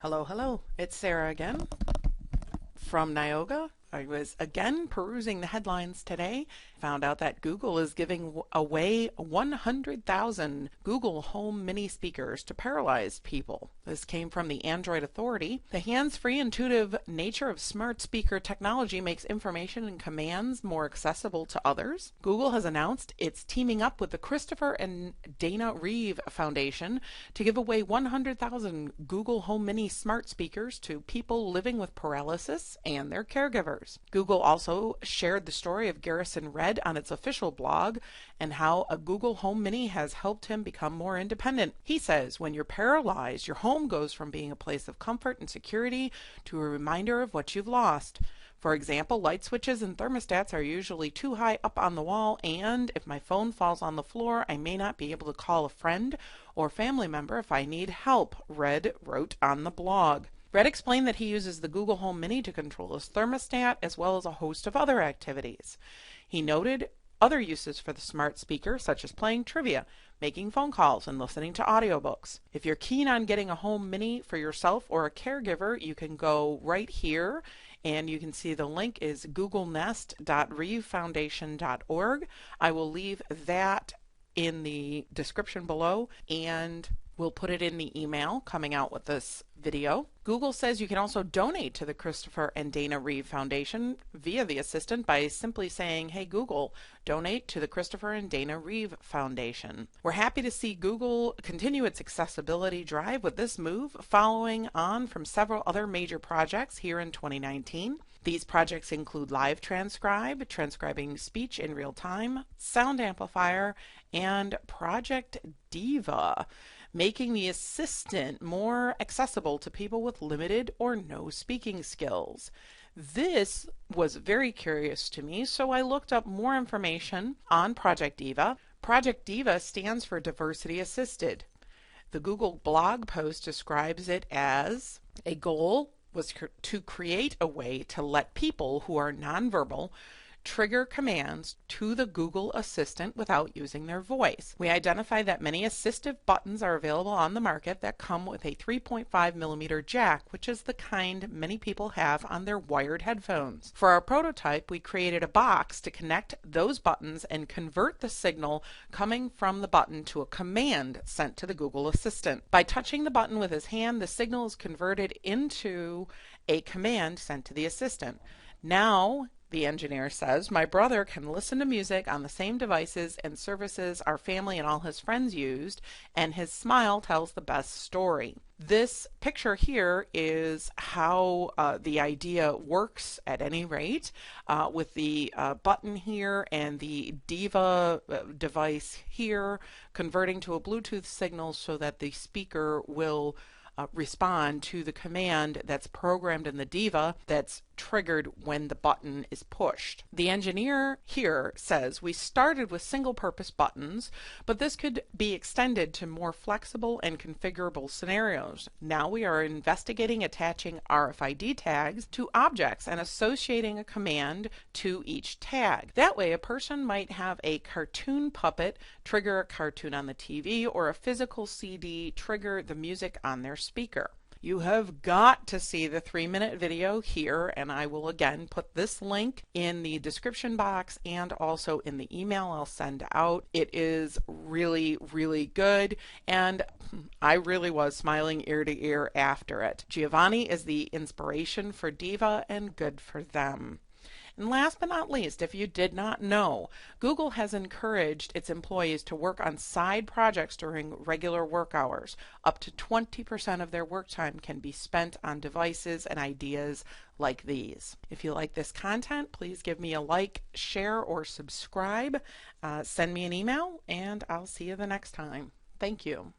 Hello, hello. It's Sarah again from Nioga. I was again perusing the headlines today. Found out that Google is giving away 100,000 Google Home Mini speakers to paralyzed people. This came from the Android Authority. The hands-free, intuitive nature of smart speaker technology makes information and commands more accessible to others. Google has announced it's teaming up with the Christopher and Dana Reeve Foundation to give away 100,000 Google Home Mini smart speakers to people living with paralysis and their caregivers. Google also shared the story of Garrison Red on its official blog and how a Google Home Mini has helped him become more independent. He says, when you're paralyzed, your home goes from being a place of comfort and security to a reminder of what you've lost. For example, light switches and thermostats are usually too high up on the wall, and if my phone falls on the floor, I may not be able to call a friend or family member if I need help, Red wrote on the blog. Red explained that he uses the Google Home Mini to control his thermostat as well as a host of other activities. He noted other uses for the smart speaker, such as playing trivia, making phone calls, and listening to audiobooks. If you're keen on getting a Home Mini for yourself or a caregiver, you can go right here and you can see the link is googlenest.reevefoundation.org. I will leave that in the description below, and we'll put it in the email coming out with this video. Google says you can also donate to the Christopher and Dana Reeve Foundation via the assistant by simply saying, "Hey Google, donate to the Christopher and Dana Reeve Foundation." We're happy to see Google continue its accessibility drive with this move, following on from several other major projects here in 2019. These projects include Live Transcribe, transcribing speech in real time, Sound Amplifier, and Project Diva, making the assistant more accessible to people with limited or no speaking skills. This was very curious to me, so I looked up more information on Project Diva. Project Diva stands for Diversity Assisted. The Google blog post describes it as a goal was to create a way to let people who are nonverbal trigger commands to the Google Assistant without using their voice. We identify that many assistive buttons are available on the market that come with a 3.5mm jack, which is the kind many people have on their wired headphones. For our prototype, we created a box to connect those buttons and convert the signal coming from the button to a command sent to the Google Assistant. By touching the button with his hand, the signal is converted into a command sent to the assistant. Now, the engineer says, my brother can listen to music on the same devices and services our family and all his friends used, and his smile tells the best story. This picture here is how the idea works at any rate, with the button here and the Diva device here converting to a Bluetooth signal so that the speaker will respond to the command that's programmed in the Diva that's triggered when the button is pushed. The engineer here says we started with single-purpose buttons, but this could be extended to more flexible and configurable scenarios. Now we are investigating attaching RFID tags to objects and associating a command to each tag. That way a person might have a cartoon puppet trigger a cartoon on the TV, or a physical CD trigger the music on their speaker. You have got to see the 3-minute video here, and I will again put this link in the description box and also in the email I'll send out. It is really, really good, and I really was smiling ear to ear after it. Giovanni is the inspiration for Diva, and good for them. And last but not least, if you did not know, Google has encouraged its employees to work on side projects during regular work hours. Up to 20% of their work time can be spent on devices and ideas like these. If you like this content, please give me a like, share, or subscribe. Send me an email, and I'll see you the next time. Thank you.